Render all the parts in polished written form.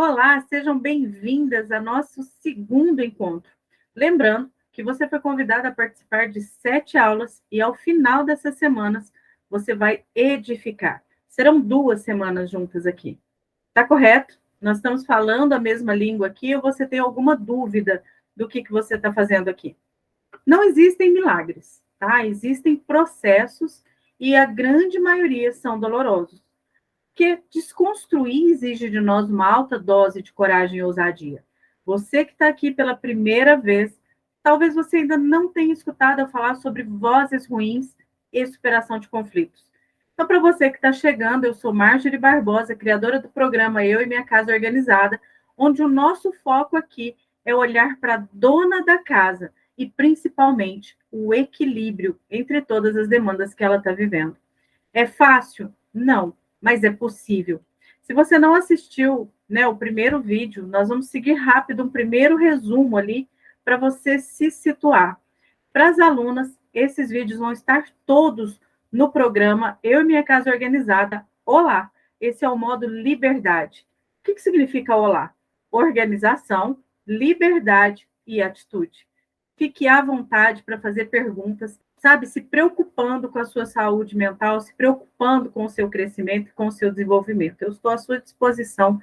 Olá, sejam bem-vindas ao nosso segundo encontro. Lembrando que você foi convidada a participar de 7 aulas e, ao final dessas semanas, você vai edificar. Serão 2 semanas juntas aqui. Tá correto? Nós estamos falando a mesma língua aqui ou você tem alguma dúvida do que você está fazendo aqui? Não existem milagres, tá? Existem processos e a grande maioria são dolorosos. Porque desconstruir exige de nós uma alta dose de coragem e ousadia. Você que está aqui pela primeira vez, talvez você ainda não tenha escutado eu falar sobre vozes ruins e superação de conflitos. Então, para você que está chegando, eu sou Marjorie Barbosa, criadora do programa Eu e Minha Casa Organizada, onde o nosso foco aqui é olhar para a dona da casa e, principalmente, o equilíbrio entre todas as demandas que ela está vivendo. É fácil? Não, mas é possível. Se você não assistiu, né, o primeiro vídeo, nós vamos seguir rápido um primeiro resumo ali para você se situar. Para as alunas, esses vídeos vão estar todos no programa Eu e Minha Casa Organizada. Olá! Esse é o modo liberdade. O que significa olá? Organização, liberdade e atitude. Fique à vontade para fazer perguntas, sabe? Se preocupando com a sua saúde mental, se preocupando com o seu crescimento, com o seu desenvolvimento. Eu estou à sua disposição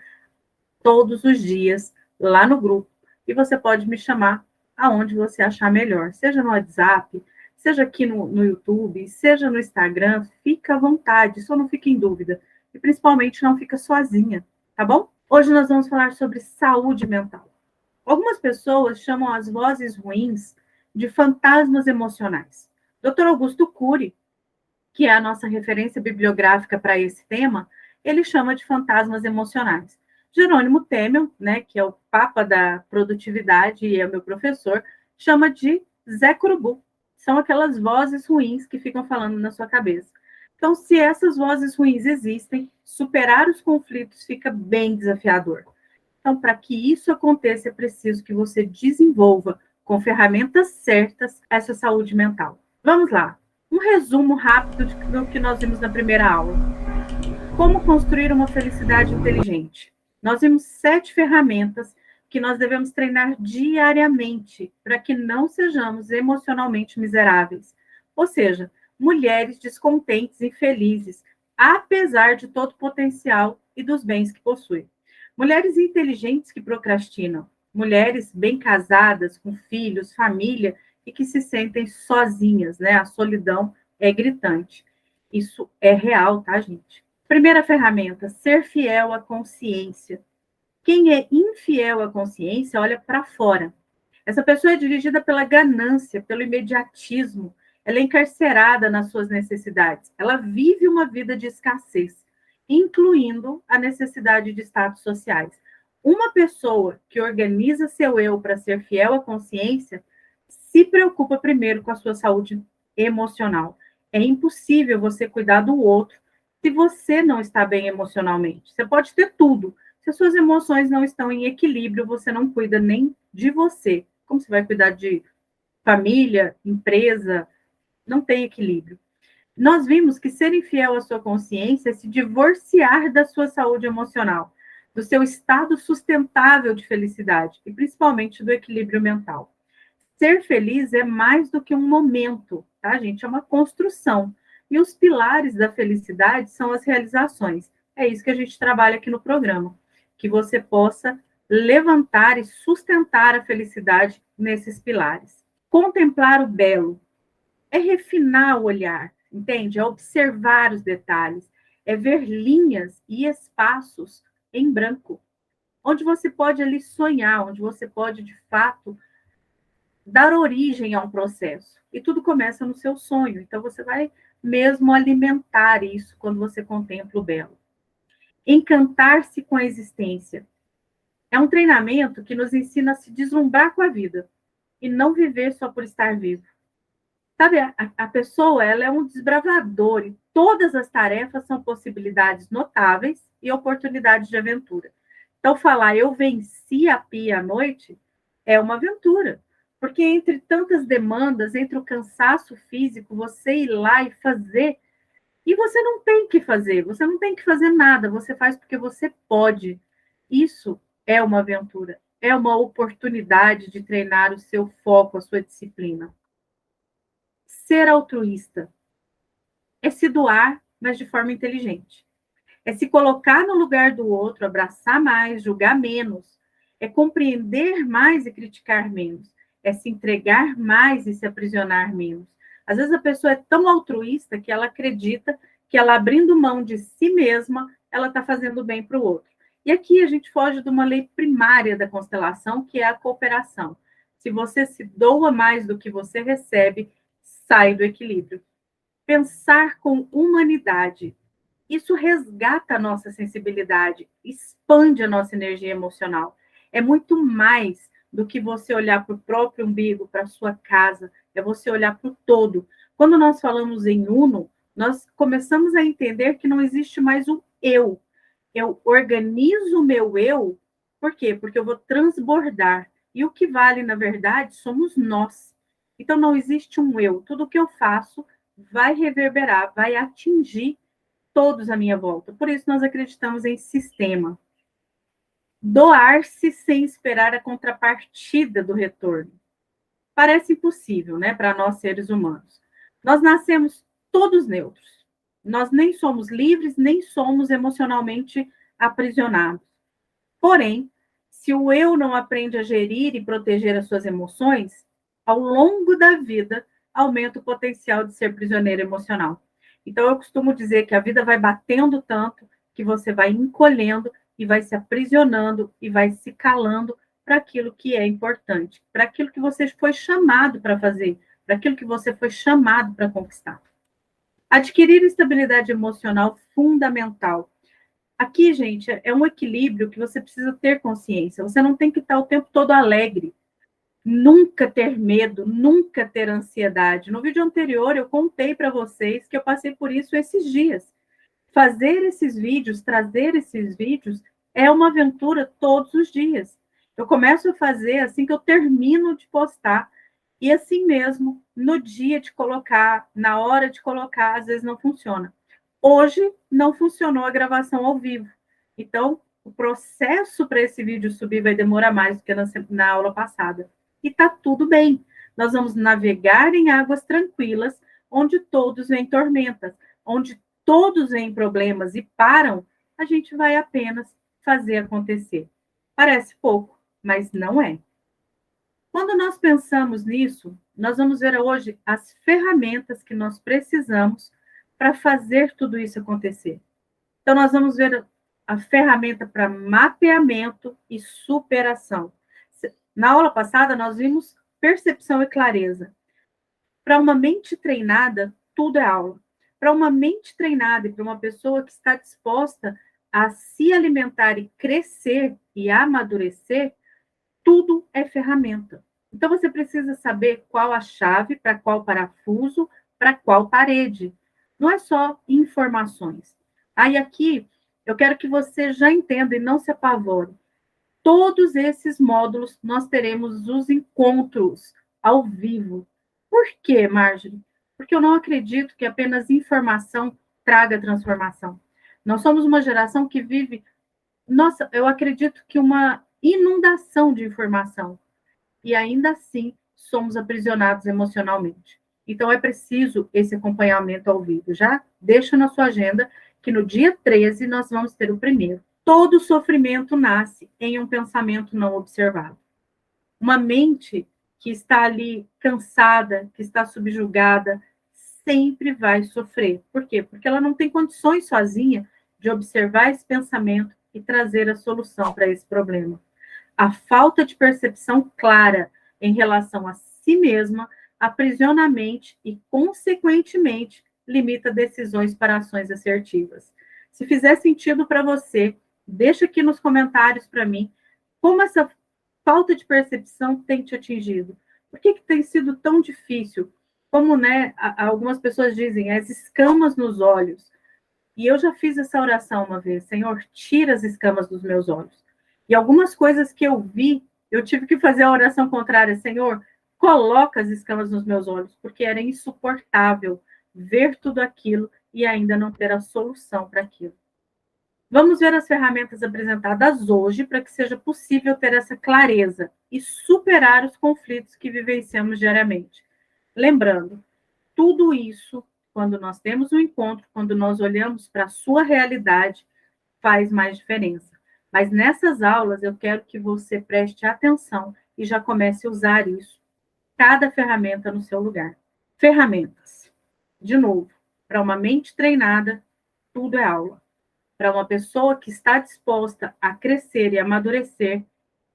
todos os dias lá no grupo e você pode me chamar aonde você achar melhor, seja no WhatsApp, seja aqui no YouTube, seja no Instagram, fica à vontade, só não fique em dúvida e principalmente não fica sozinha, tá bom? Hoje nós vamos falar sobre saúde mental. Algumas pessoas chamam as vozes ruins de fantasmas emocionais. Dr. Augusto Cury, que é a nossa referência bibliográfica para esse tema, ele chama de fantasmas emocionais. Jerônimo Temel, né, que é o papa da produtividade e é meu professor, chama de Zé Curubu. São aquelas vozes ruins que ficam falando na sua cabeça. Então, se essas vozes ruins existem, superar os conflitos fica bem desafiador. Então, para que isso aconteça, é preciso que você desenvolva, com ferramentas certas, essa saúde mental. Vamos lá. Um resumo rápido do que nós vimos na primeira aula. Como construir uma felicidade inteligente? Nós vimos 7 ferramentas que nós devemos treinar diariamente para que não sejamos emocionalmente miseráveis. Ou seja, mulheres descontentes e infelizes, apesar de todo o potencial e dos bens que possuem. Mulheres inteligentes que procrastinam. Mulheres bem casadas, com filhos, família, e que se sentem sozinhas, né? A solidão é gritante. Isso é real, tá, gente? Primeira ferramenta, ser fiel à consciência. Quem é infiel à consciência olha para fora. Essa pessoa é dirigida pela ganância, pelo imediatismo. Ela é encarcerada nas suas necessidades. Ela vive uma vida de escassez, incluindo a necessidade de status sociais. Uma pessoa que organiza seu eu para ser fiel à consciência se preocupa primeiro com a sua saúde emocional. É impossível você cuidar do outro se você não está bem emocionalmente. Você pode ter tudo. Se as suas emoções não estão em equilíbrio, você não cuida nem de você. Como você vai cuidar de família, empresa? Não tem equilíbrio. Nós vimos que ser infiel à sua consciência é se divorciar da sua saúde emocional, do seu estado sustentável de felicidade e principalmente do equilíbrio mental. Ser feliz é mais do que um momento, tá, gente? É uma construção. E os pilares da felicidade são as realizações. É isso que a gente trabalha aqui no programa, que você possa levantar e sustentar a felicidade nesses pilares. Contemplar o belo é refinar o olhar, entende? É observar os detalhes, é ver linhas e espaços em branco, onde você pode ali sonhar, onde você pode, de fato, dar origem a um processo. E tudo começa no seu sonho. Então, você vai mesmo alimentar isso quando você contempla o belo. Encantar-se com a existência. É um treinamento que nos ensina a se deslumbrar com a vida e não viver só por estar vivo. Sabe, a pessoa, ela é um desbravador e todas as tarefas são possibilidades notáveis e oportunidades de aventura. Então, falar eu venci a pia à noite é uma aventura, porque entre tantas demandas, entre o cansaço físico, você ir lá e fazer, e você não tem que fazer, você não tem que fazer nada, você faz porque você pode. Isso é uma aventura, é uma oportunidade de treinar o seu foco, a sua disciplina. Ser altruísta é se doar, mas de forma inteligente. É se colocar no lugar do outro, abraçar mais, julgar menos. É compreender mais e criticar menos. É se entregar mais e se aprisionar menos. Às vezes a pessoa é tão altruísta que ela acredita que ela abrindo mão de si mesma, ela está fazendo bem para o outro. E aqui a gente foge de uma lei primária da constelação, que é a cooperação. Se você se doa mais do que você recebe, sai do equilíbrio. Pensar com humanidade. Isso resgata a nossa sensibilidade, expande a nossa energia emocional. É muito mais do que você olhar para o próprio umbigo, para a sua casa, é você olhar para o todo. Quando nós falamos em uno, nós começamos a entender que não existe mais o eu. Eu organizo o meu eu, por quê? Porque eu vou transbordar. E o que vale, na verdade, somos nós. Então não existe um eu. Tudo que eu faço vai reverberar, vai atingir todos à minha volta. Por isso nós acreditamos em sistema. Doar-se sem esperar a contrapartida do retorno. Parece impossível, né, para nós seres humanos. Nós nascemos todos neutros. Nós nem somos livres, nem somos emocionalmente aprisionados. Porém, se o eu não aprende a gerir e proteger as suas emoções, ao longo da vida aumenta o potencial de ser prisioneiro emocional. Então, eu costumo dizer que a vida vai batendo tanto que você vai encolhendo e vai se aprisionando e vai se calando para aquilo que é importante, para aquilo que você foi chamado para fazer, para aquilo que você foi chamado para conquistar. Adquirir estabilidade emocional fundamental. Aqui, gente, é um equilíbrio que você precisa ter consciência. Você não tem que estar o tempo todo alegre, nunca ter medo, nunca ter ansiedade. No vídeo anterior, eu contei para vocês que eu passei por isso esses dias. Fazer esses vídeos, trazer esses vídeos, é uma aventura todos os dias. Eu começo a fazer assim que eu termino de postar. E assim mesmo, no dia de colocar, na hora de colocar, às vezes não funciona. Hoje não funcionou a gravação ao vivo. Então, o processo para esse vídeo subir vai demorar mais do que na aula passada. E tá tudo bem. Nós vamos navegar em águas tranquilas, onde todos veem tormentas, onde todos veem problemas e param, a gente vai apenas fazer acontecer. Parece pouco, mas não é. Quando nós pensamos nisso, nós vamos ver hoje as ferramentas que nós precisamos para fazer tudo isso acontecer. Então, nós vamos ver a ferramenta para mapeamento e superação. Na aula passada, nós vimos percepção e clareza. Para uma mente treinada, tudo é aula. Para uma mente treinada e para uma pessoa que está disposta a se alimentar e crescer e amadurecer, tudo é ferramenta. Então, você precisa saber qual a chave, para qual parafuso, para qual parede. Não é só informações. Aí, aqui, eu quero que você já entenda e não se apavore. Todos esses módulos, nós teremos os encontros ao vivo. Por quê, Marjorie? Porque eu não acredito que apenas informação traga transformação. Nós somos uma geração que vive, nossa, eu acredito que uma inundação de informação. E ainda assim, somos aprisionados emocionalmente. Então, é preciso esse acompanhamento ao vivo. Já deixa na sua agenda que no dia 13 nós vamos ter o primeiro. Todo sofrimento nasce em um pensamento não observado. Uma mente que está ali cansada, que está subjugada, sempre vai sofrer. Por quê? Porque ela não tem condições sozinha de observar esse pensamento e trazer a solução para esse problema. A falta de percepção clara em relação a si mesma aprisiona a mente e, consequentemente, limita decisões para ações assertivas. Se fizer sentido para você, deixa aqui nos comentários para mim como essa falta de percepção tem te atingido. Por que tem sido tão difícil? Como, né, algumas pessoas dizem, as escamas nos olhos. E eu já fiz essa oração uma vez, Senhor, tira as escamas dos meus olhos. E algumas coisas que eu vi, eu tive que fazer a oração contrária, Senhor, coloca as escamas nos meus olhos, porque era insuportável ver tudo aquilo e ainda não ter a solução para aquilo. Vamos ver as ferramentas apresentadas hoje para que seja possível ter essa clareza e superar os conflitos que vivenciamos diariamente. Lembrando, tudo isso, quando nós temos um encontro, quando nós olhamos para a sua realidade, faz mais diferença. Mas nessas aulas eu quero que você preste atenção e já comece a usar isso, cada ferramenta no seu lugar. Ferramentas. De novo, para uma mente treinada, tudo é aula. Para uma pessoa que está disposta a crescer e amadurecer,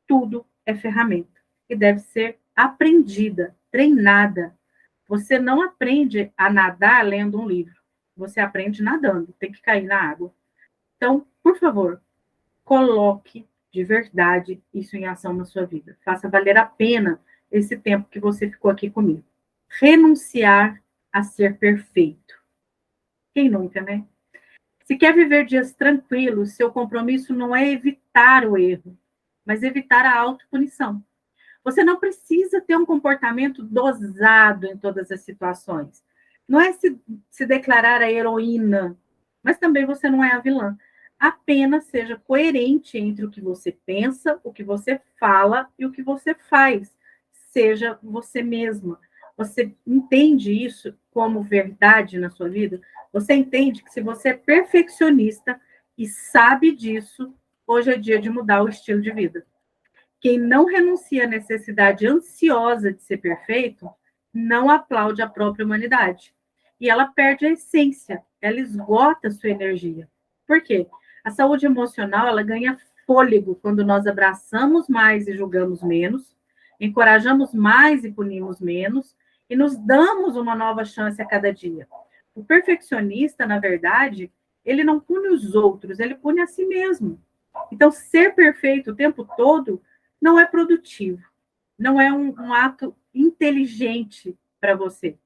tudo é ferramenta e deve ser aprendida, treinada. Você não aprende a nadar lendo um livro. Você aprende nadando, tem que cair na água. Então, por favor, coloque de verdade isso em ação na sua vida. Faça valer a pena esse tempo que você ficou aqui comigo. Renunciar a ser perfeito. Quem nunca, né? Se quer viver dias tranquilos, seu compromisso não é evitar o erro, mas evitar a autopunição. Você não precisa ter um comportamento dosado em todas as situações. Não é se declarar a heroína, mas também você não é a vilã. Apenas seja coerente entre o que você pensa, o que você fala e o que você faz. Seja você mesma. Você entende isso como verdade na sua vida? Você entende que se você é perfeccionista e sabe disso, hoje é dia de mudar o estilo de vida. Quem não renuncia à necessidade ansiosa de ser perfeito, não aplaude a própria humanidade. E ela perde a essência, ela esgota a sua energia. Por quê? A saúde emocional, ela ganha fôlego quando nós abraçamos mais e julgamos menos, encorajamos mais e punimos menos, e nos damos uma nova chance a cada dia. O perfeccionista, na verdade, ele não pune os outros, ele pune a si mesmo. Então, ser perfeito o tempo todo não é produtivo, não é um ato inteligente para você.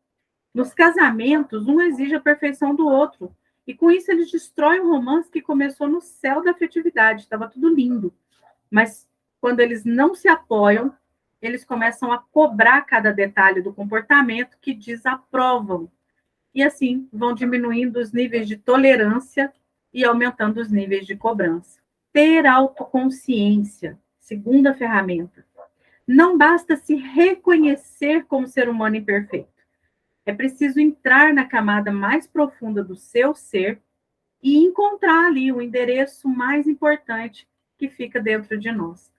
Nos casamentos, um exige a perfeição do outro, e com isso eles destroem o romance que começou no céu da afetividade, estava tudo lindo. Mas quando eles não se apoiam, eles começam a cobrar cada detalhe do comportamento que desaprovam. E assim vão diminuindo os níveis de tolerância e aumentando os níveis de cobrança. Ter autoconsciência, segunda ferramenta. Não basta se reconhecer como ser humano imperfeito. É preciso entrar na camada mais profunda do seu ser e encontrar ali o endereço mais importante que fica dentro de nós.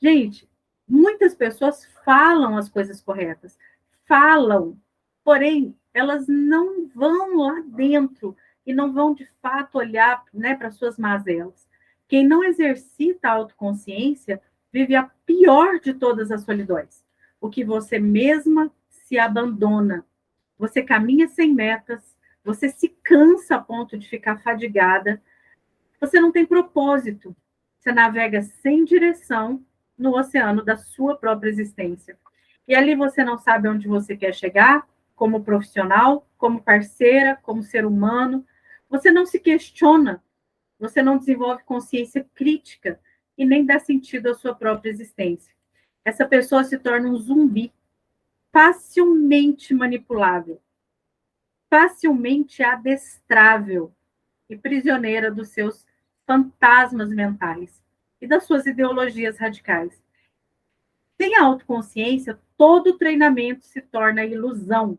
Gente, muitas pessoas falam as coisas corretas, falam, porém, elas não vão lá dentro e não vão, de fato, olhar, né, para suas mazelas. Quem não exercita a autoconsciência vive a pior de todas as solidões, o que você mesma se abandona. Você caminha sem metas, você se cansa a ponto de ficar fadigada, você não tem propósito, você navega sem direção no oceano da sua própria existência. E ali você não sabe onde você quer chegar, como profissional, como parceira, como ser humano. Você não se questiona, você não desenvolve consciência crítica e nem dá sentido à sua própria existência. Essa pessoa se torna um zumbi, facilmente manipulável, facilmente adestrável e prisioneira dos seus fantasmas mentais e das suas ideologias radicais. Sem a autoconsciência, todo treinamento se torna ilusão,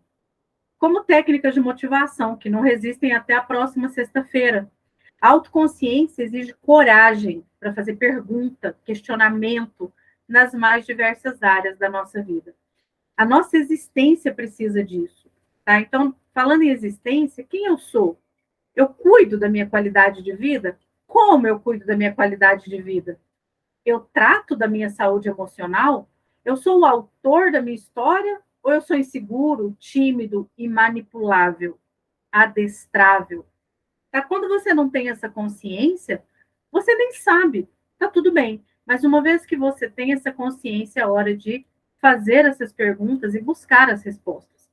como técnicas de motivação que não resistem até a próxima sexta-feira. A autoconsciência exige coragem para fazer pergunta, questionamento nas mais diversas áreas da nossa vida. A nossa existência precisa disso, tá? Então, falando em existência, quem eu sou? Eu cuido da minha qualidade de vida? Como eu cuido da minha qualidade de vida? Eu trato da minha saúde emocional? Eu sou o autor da minha história? Ou eu sou inseguro, tímido e manipulável, adestrável? Tá? Quando você não tem essa consciência, você nem sabe, tá tudo bem. Mas uma vez que você tem essa consciência, é hora de fazer essas perguntas e buscar as respostas.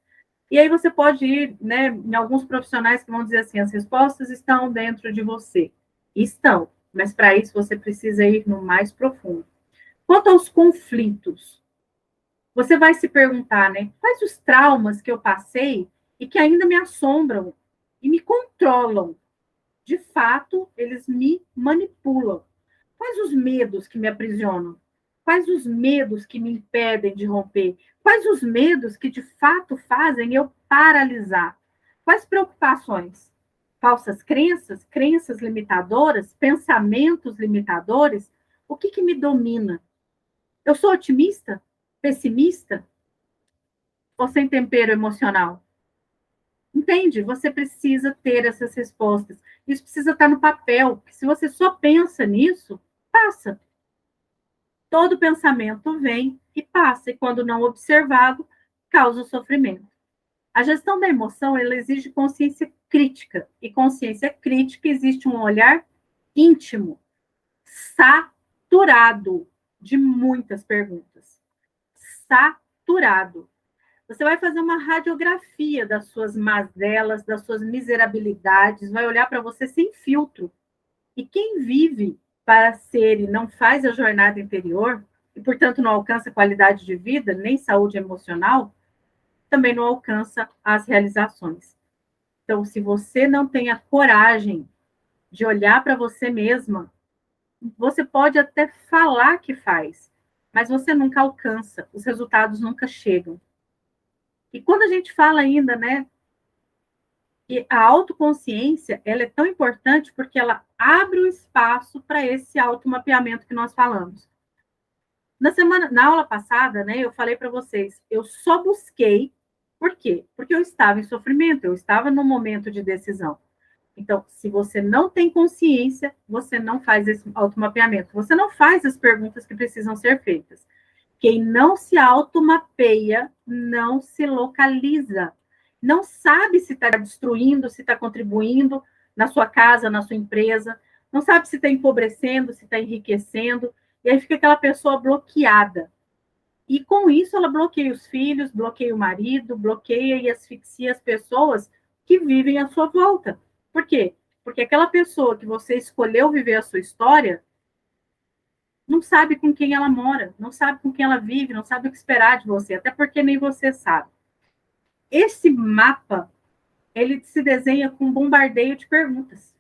E aí você pode ir, né, em alguns profissionais que vão dizer assim, as respostas estão dentro de você. Estão, mas para isso você precisa ir no mais profundo. Quanto aos conflitos, você vai se perguntar, né, quais os traumas que eu passei e que ainda me assombram e me controlam? De fato, eles me manipulam. Quais os medos que me aprisionam? Quais os medos que me impedem de romper? Quais os medos que de fato fazem eu paralisar? Quais preocupações? Falsas crenças, crenças limitadoras, pensamentos limitadores? O que me domina? Eu sou otimista? Pessimista? Ou sem tempero emocional? Entende? Você precisa ter essas respostas. Isso precisa estar no papel. Se você só pensa nisso, passa. Todo pensamento vem e passa, e quando não observado, causa sofrimento. A gestão da emoção, ela exige consciência crítica, e consciência crítica existe um olhar íntimo, saturado de muitas perguntas. Saturado. Você vai fazer uma radiografia das suas mazelas, das suas miserabilidades, vai olhar para você sem filtro. E quem vive para ser e não faz a jornada interior, e, portanto, não alcança qualidade de vida, nem saúde emocional, também não alcança as realizações. Então, se você não tem a coragem de olhar para você mesma, você pode até falar que faz, mas você nunca alcança, os resultados nunca chegam. E quando a gente fala ainda, né, que a autoconsciência, ela é tão importante porque ela abre o espaço para esse automapeamento que nós falamos. Na aula passada, né, eu falei para vocês, eu só busquei, por quê? Porque eu estava em sofrimento, eu estava no momento de decisão. Então, se você não tem consciência, você não faz esse automapeamento, você não faz as perguntas que precisam ser feitas. Quem não se automapeia, não se localiza. Não sabe se está destruindo, se está contribuindo na sua casa, na sua empresa. Não sabe se está empobrecendo, se está enriquecendo. E aí fica aquela pessoa bloqueada. E com isso ela bloqueia os filhos, bloqueia o marido, bloqueia e asfixia as pessoas que vivem à sua volta. Por quê? Porque aquela pessoa que você escolheu viver a sua história não sabe com quem ela mora, não sabe com quem ela vive, não sabe o que esperar de você, até porque nem você sabe. Esse mapa, ele se desenha com um bombardeio de perguntas.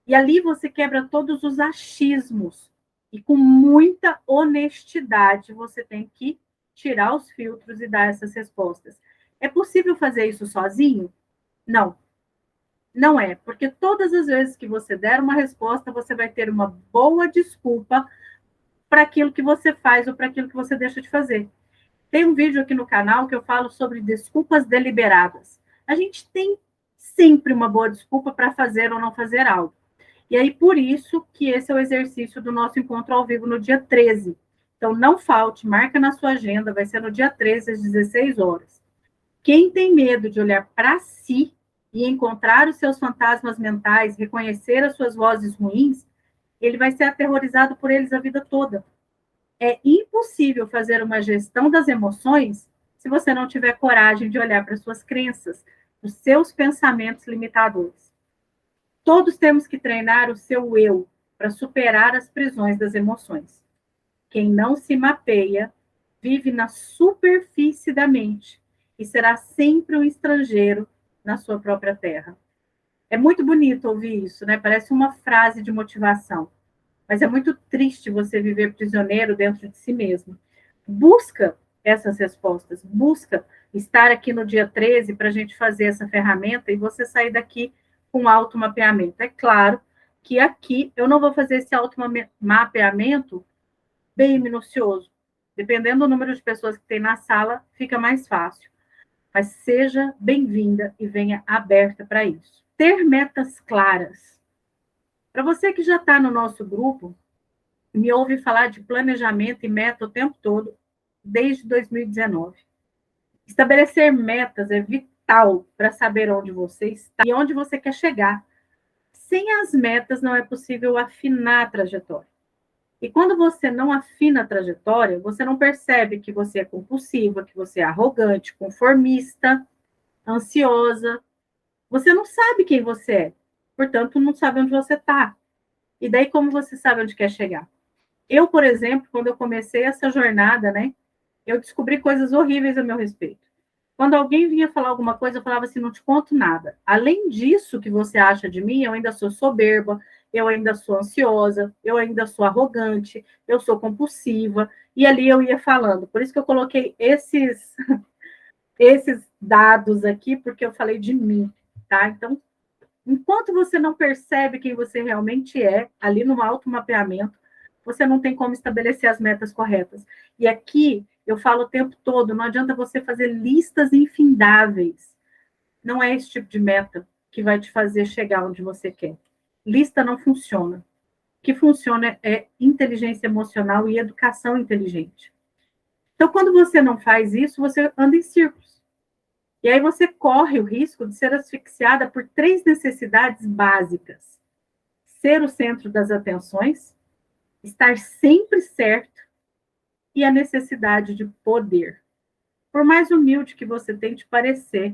E ali você quebra todos os achismos. E com muita honestidade você tem que tirar os filtros e dar essas respostas. É possível fazer isso sozinho? Não. Não é, porque todas as vezes que você der uma resposta, você vai ter uma boa desculpa para aquilo que você faz ou para aquilo que você deixa de fazer. Tem um vídeo aqui no canal que eu falo sobre desculpas deliberadas. A gente tem sempre uma boa desculpa para fazer ou não fazer algo. E aí, por isso que esse é o exercício do nosso encontro ao vivo no dia 13. Então, não falte, marca na sua agenda, vai ser no dia 13, às 16 horas. Quem tem medo de olhar para si e encontrar os seus fantasmas mentais, reconhecer as suas vozes ruins, ele vai ser aterrorizado por eles a vida toda. É impossível fazer uma gestão das emoções se você não tiver coragem de olhar para suas crenças, os seus pensamentos limitadores. Todos temos que treinar o seu eu para superar as prisões das emoções. Quem não se mapeia vive na superfície da mente e será sempre um estrangeiro na sua própria terra. É muito bonito ouvir isso, né? Parece uma frase de motivação. Mas é muito triste você viver prisioneiro dentro de si mesmo. Busca essas respostas, busca estar aqui no dia 13 para a gente fazer essa ferramenta e você sair daqui com automapeamento. É claro que aqui eu não vou fazer esse automapeamento bem minucioso. Dependendo do número de pessoas que tem na sala, fica mais fácil. Mas seja bem-vinda e venha aberta para isso. Ter metas claras. Para você que já está no nosso grupo, me ouve falar de planejamento e meta o tempo todo, desde 2019. Estabelecer metas é vital para saber onde você está e onde você quer chegar. Sem as metas, não é possível afinar a trajetória. E quando você não afina a trajetória, você não percebe que você é compulsiva, que você é arrogante, conformista, ansiosa. Você não sabe quem você é, portanto, não sabe onde você está. E daí, como você sabe onde quer chegar? Eu, por exemplo, quando eu comecei essa jornada, né, eu descobri coisas horríveis a meu respeito. Quando alguém vinha falar alguma coisa, eu falava assim, não te conto nada. Além disso que você acha de mim, eu ainda sou soberba, eu ainda sou ansiosa, eu ainda sou arrogante, eu sou compulsiva. E ali eu ia falando. Por isso que eu coloquei esses dados aqui, porque eu falei de mim, tá? Então, enquanto você não percebe quem você realmente é, ali no automapeamento, você não tem como estabelecer as metas corretas. E aqui eu falo o tempo todo, não adianta você fazer listas infindáveis. Não é esse tipo de meta que vai te fazer chegar onde você quer. Lista não funciona. O que funciona é inteligência emocional e educação inteligente. Então, quando você não faz isso, você anda em círculos. E aí você corre o risco de ser asfixiada por 3 necessidades básicas: ser o centro das atenções, estar sempre certo e a necessidade de poder. Por mais humilde que você tente parecer,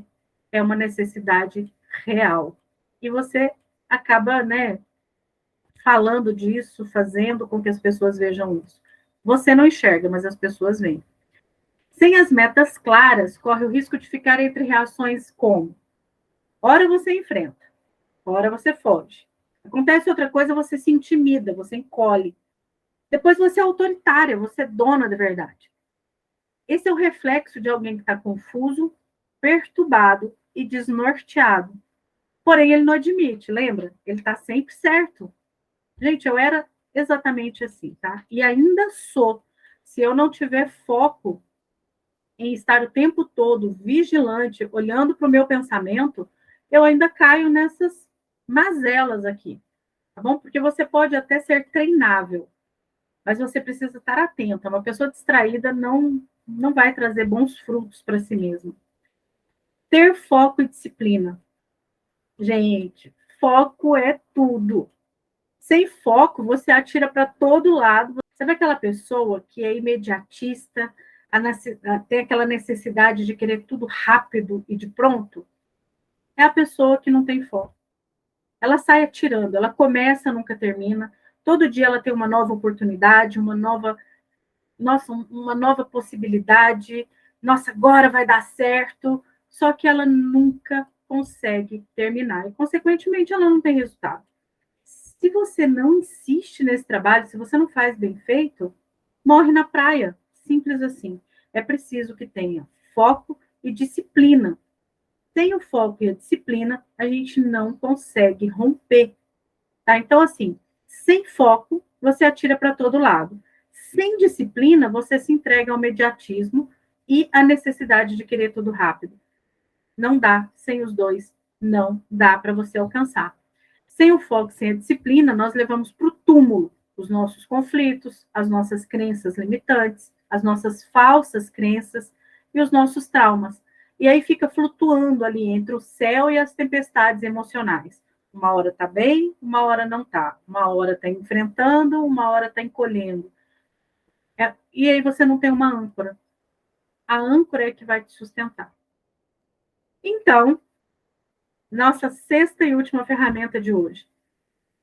é uma necessidade real. E você acaba, né, falando disso, fazendo com que as pessoas vejam isso. Você não enxerga, mas as pessoas veem. Sem as metas claras, corre o risco de ficar entre reações como: ora você enfrenta, ora você foge. Acontece outra coisa, você se intimida, você encolhe. Depois você é autoritária, você é dona da verdade. Esse é o reflexo de alguém que está confuso, perturbado e desnorteado. Porém, ele não admite, lembra? Ele está sempre certo. Gente, eu era exatamente assim, tá? E ainda sou. Se eu não tiver foco em estar o tempo todo vigilante, olhando para o meu pensamento, eu ainda caio nessas mazelas aqui, tá bom? Porque você pode até ser treinável, mas você precisa estar atenta. Uma pessoa distraída não vai trazer bons frutos para si mesma. Ter foco e disciplina. Gente, foco é tudo. Sem foco, você atira para todo lado. Sabe aquela pessoa que é imediatista, tem aquela necessidade de querer tudo rápido e de pronto? É a pessoa que não tem foco. Ela sai atirando, ela começa, nunca termina. Todo dia ela tem uma nova oportunidade, uma nova possibilidade. Nossa, agora vai dar certo. Só que ela nunca consegue terminar. E, consequentemente, ela não tem resultado. Se você não insiste nesse trabalho, se você não faz bem feito, morre na praia. Simples assim. É preciso que tenha foco e disciplina. Sem o foco e a disciplina, a gente não consegue romper. Tá? Então, assim, sem foco, você atira para todo lado. Sem disciplina, você se entrega ao mediatismo e à necessidade de querer tudo rápido. Não dá, sem os dois, não dá para você alcançar. Sem o foco, sem a disciplina, nós levamos para o túmulo os nossos conflitos, as nossas crenças limitantes, as nossas falsas crenças e os nossos traumas. E aí fica flutuando ali entre o céu e as tempestades emocionais. Uma hora está bem, uma hora não está. Uma hora está enfrentando, uma hora está encolhendo. E aí você não tem uma âncora. A âncora é que vai te sustentar. Então, nossa sexta e última ferramenta de hoje.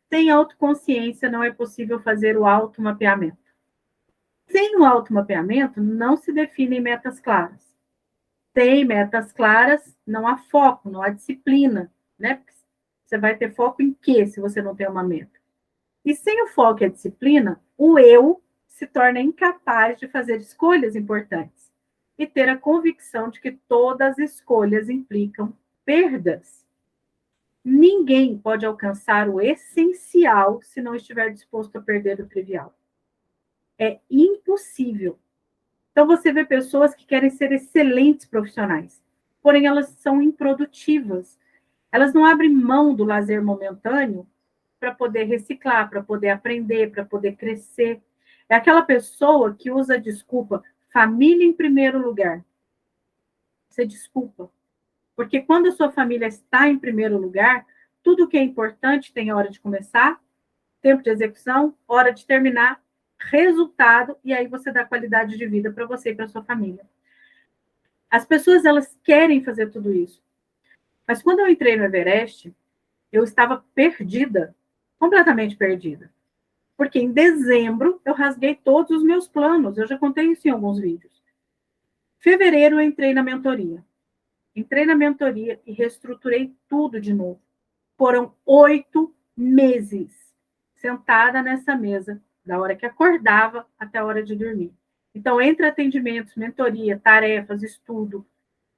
Sem autoconsciência, não é possível fazer o automapeamento. Sem o automapeamento, não se definem metas claras. Sem metas claras, não há foco, não há disciplina, né? Você vai ter foco em quê se você não tem uma meta? E sem o foco e a disciplina, o eu se torna incapaz de fazer escolhas importantes e ter a convicção de que todas as escolhas implicam perdas. Ninguém pode alcançar o essencial se não estiver disposto a perder o trivial. É impossível. Então, você vê pessoas que querem ser excelentes profissionais, porém elas são improdutivas. Elas não abrem mão do lazer momentâneo para poder reciclar, para poder aprender, para poder crescer. É aquela pessoa que usa a desculpa família em primeiro lugar. Você desculpa. Porque quando a sua família está em primeiro lugar, tudo que é importante tem hora de começar, tempo de execução, hora de terminar, resultado, e aí você dá qualidade de vida para você e para sua família. As pessoas, elas querem fazer tudo isso. Mas quando eu entrei no Everest, eu estava perdida, completamente perdida. Porque em dezembro eu rasguei todos os meus planos, eu já contei isso em alguns vídeos. Em fevereiro eu entrei na mentoria. entrei na mentoria e reestruturei tudo de novo. Foram 8 meses sentada nessa mesa, da hora que acordava até a hora de dormir. Então, entre atendimentos, mentoria, tarefas, estudo,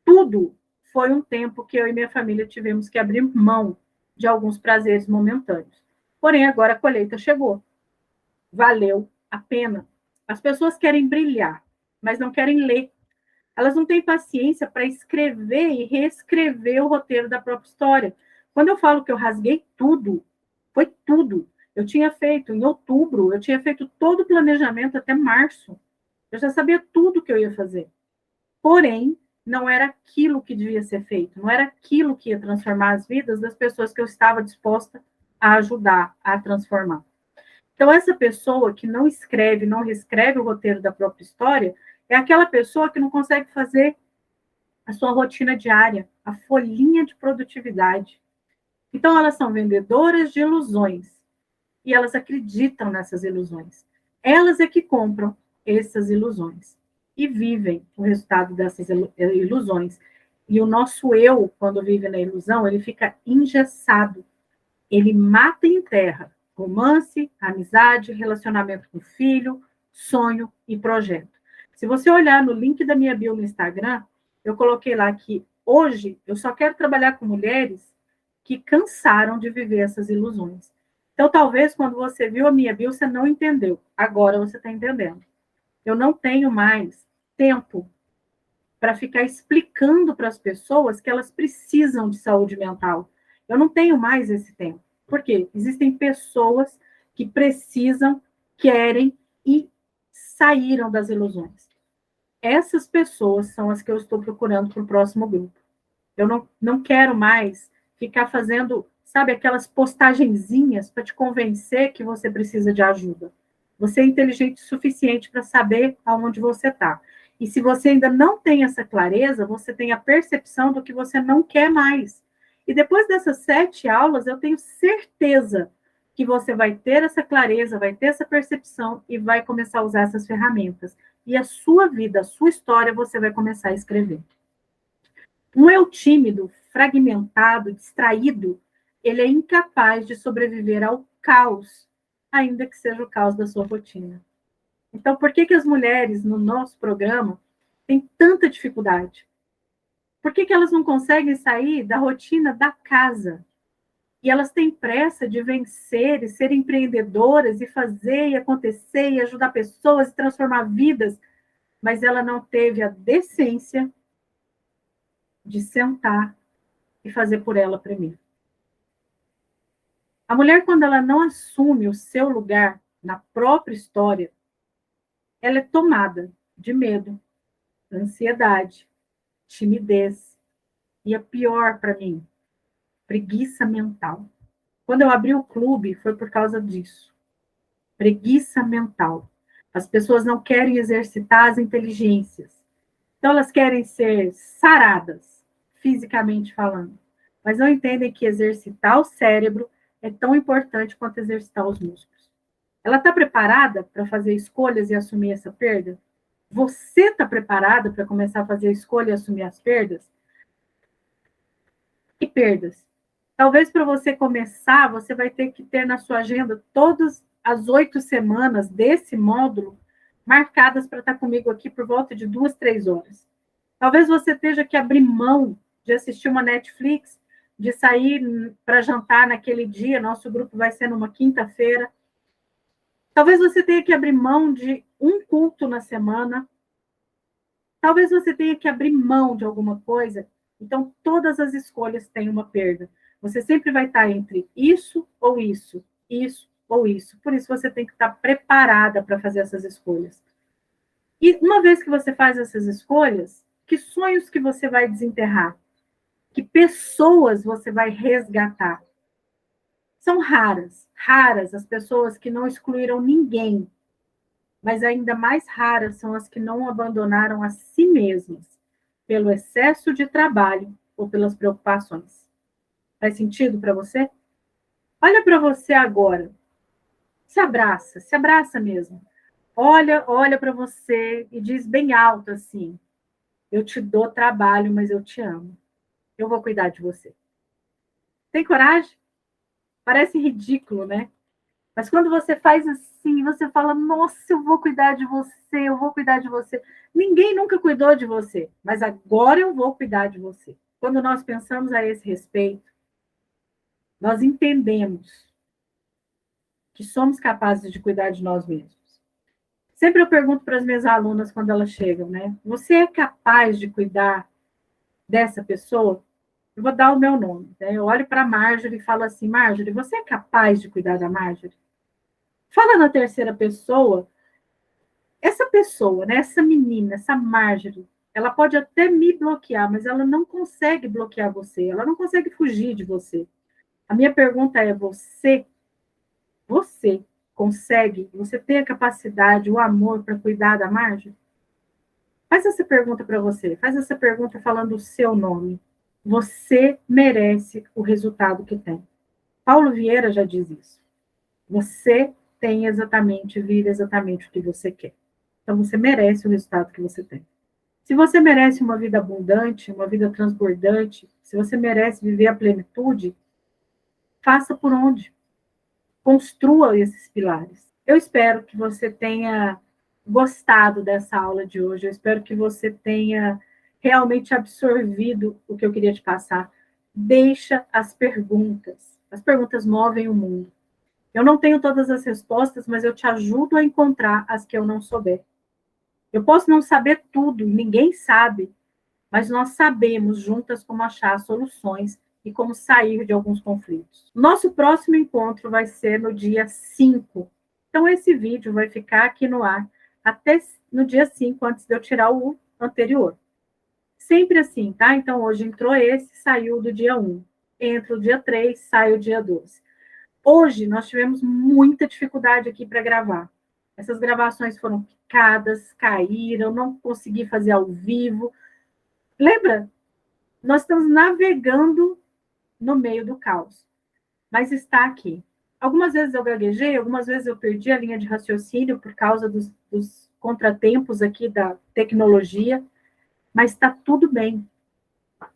tudo foi um tempo que eu e minha família tivemos que abrir mão de alguns prazeres momentâneos. Porém, agora a colheita chegou. Valeu a pena. As pessoas querem brilhar, mas não querem ler. Elas não têm paciência para escrever e reescrever o roteiro da própria história. Quando eu falo que eu rasguei tudo, foi tudo. Eu tinha feito em outubro, eu tinha feito todo o planejamento até março. Eu já sabia tudo que eu ia fazer. Porém, não era aquilo que devia ser feito, não era aquilo que ia transformar as vidas das pessoas que eu estava disposta a ajudar a transformar. Então, essa pessoa que não escreve, não reescreve o roteiro da própria história, é aquela pessoa que não consegue fazer a sua rotina diária, a folhinha de produtividade. Então, elas são vendedoras de ilusões e elas acreditam nessas ilusões. Elas é que compram essas ilusões e vivem o resultado dessas ilusões. E o nosso eu, quando vive na ilusão, ele fica engessado. Ele mata e enterra romance, amizade, relacionamento com filho, sonho e projeto. Se você olhar no link da minha bio no Instagram, eu coloquei lá que hoje eu só quero trabalhar com mulheres que cansaram de viver essas ilusões. Então, talvez quando você viu a minha bio, você não entendeu. Agora você está entendendo. Eu não tenho mais tempo para ficar explicando para as pessoas que elas precisam de saúde mental. Eu não tenho mais esse tempo. Por quê? Existem pessoas que precisam, querem e saíram das ilusões. Essas pessoas são as que eu estou procurando para o próximo grupo. Eu não quero mais ficar fazendo, sabe, aquelas postagenzinhas para te convencer que você precisa de ajuda. Você é inteligente o suficiente para saber aonde você está. E se você ainda não tem essa clareza, você tem a percepção do que você não quer mais. E depois dessas 7 aulas, eu tenho certeza que você vai ter essa clareza, vai ter essa percepção e vai começar a usar essas ferramentas. E a sua vida, a sua história, você vai começar a escrever. Um eu tímido, fragmentado, distraído, ele é incapaz de sobreviver ao caos, ainda que seja o caos da sua rotina. Então, por que as mulheres no nosso programa têm tanta dificuldade? Por que elas não conseguem sair da rotina da casa? E elas têm pressa de vencer e ser empreendedoras e fazer e acontecer e ajudar pessoas e transformar vidas, mas ela não teve a decência de sentar e fazer por ela primeiro. A mulher, quando ela não assume o seu lugar na própria história, ela é tomada de medo, ansiedade, timidez e a pior para mim, preguiça mental. Quando eu abri o clube, foi por causa disso. Preguiça mental. As pessoas não querem exercitar as inteligências. Então, elas querem ser saradas, fisicamente falando, mas não entendem que exercitar o cérebro é tão importante quanto exercitar os músculos. Ela está preparada para fazer escolhas e assumir essa perda? Você está preparada para começar a fazer a escolha e assumir as perdas? E perdas? Talvez para você começar, você vai ter que ter na sua agenda todas as 8 semanas desse módulo marcadas para estar comigo aqui por volta de 2, 3 horas. Talvez você tenha que abrir mão de assistir uma Netflix, de sair para jantar naquele dia, nosso grupo vai ser numa quinta-feira. Talvez você tenha que abrir mão de um culto na semana. Talvez você tenha que abrir mão de alguma coisa. Então, todas as escolhas têm uma perda. Você sempre vai estar entre isso ou isso, isso ou isso. Por isso, você tem que estar preparada para fazer essas escolhas. E uma vez que você faz essas escolhas, que sonhos que você vai desenterrar? Que pessoas você vai resgatar? São raras as pessoas que não excluíram ninguém, mas ainda mais raras são as que não abandonaram a si mesmas, pelo excesso de trabalho ou pelas preocupações. Faz sentido para você? Olha para você agora. Se abraça mesmo. Olha para você e diz bem alto assim: eu te dou trabalho, mas eu te amo. eu vou cuidar de você. Tem coragem? Parece ridículo, né? Mas quando você faz assim, você fala, nossa, eu vou cuidar de você, eu vou cuidar de você. Ninguém nunca cuidou de você, mas agora eu vou cuidar de você. Quando nós pensamos a esse respeito, nós entendemos que somos capazes de cuidar de nós mesmos. Sempre eu pergunto para as minhas alunas quando elas chegam, né? Você é capaz de cuidar dessa pessoa? Eu vou dar o meu nome, né? Eu olho para a Marjorie e falo assim, Marjorie, você é capaz de cuidar da Marjorie? Fala na terceira pessoa, essa pessoa, né, essa menina, essa Marjorie, ela pode até me bloquear, mas ela não consegue bloquear você, ela não consegue fugir de você. A minha pergunta é, você consegue, você tem a capacidade, o amor para cuidar da Marjorie? Faz essa pergunta para você, faz essa pergunta falando o seu nome. Você merece o resultado que tem. Paulo Vieira já diz isso. Você tem exatamente, vive exatamente o que você quer. Então, você merece o resultado que você tem. Se você merece uma vida abundante, uma vida transbordante, se você merece viver a plenitude, faça por onde? Construa esses pilares. Eu espero que você tenha gostado dessa aula de hoje. Eu espero que você tenha realmente absorvido o que eu queria te passar. Deixa as perguntas. As perguntas movem o mundo. Eu não tenho todas as respostas, mas eu te ajudo a encontrar as que eu não souber. Eu posso não saber tudo, ninguém sabe, mas nós sabemos juntas como achar soluções e como sair de alguns conflitos. Nosso próximo encontro vai ser no dia 5. Então, esse vídeo vai ficar aqui no ar até no dia 5, antes de eu tirar o anterior. Sempre assim, tá? Então, hoje entrou esse, saiu do dia 1. Entra o dia 3, sai o dia 12. Hoje, nós tivemos muita dificuldade aqui para gravar. Essas gravações foram picadas, caíram, não consegui fazer ao vivo. Lembra? Nós estamos navegando no meio do caos, mas está aqui. Algumas vezes eu gaguejei, algumas vezes eu perdi a linha de raciocínio por causa dos contratempos aqui da tecnologia, mas está tudo bem.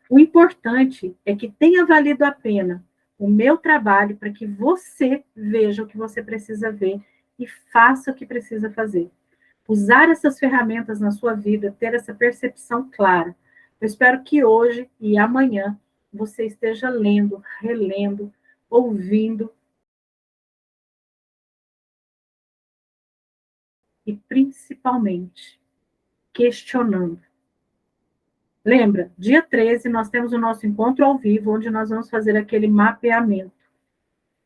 O importante é que tenha valido a pena o meu trabalho para que você veja o que você precisa ver e faça o que precisa fazer. Usar essas ferramentas na sua vida, ter essa percepção clara. Eu espero que hoje e amanhã você esteja lendo, relendo, ouvindo e, principalmente, questionando. Lembra, dia 13 nós temos o nosso encontro ao vivo, onde nós vamos fazer aquele mapeamento.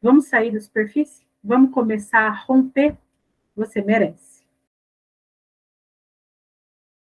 Vamos sair da superfície? Vamos começar a romper? Você merece.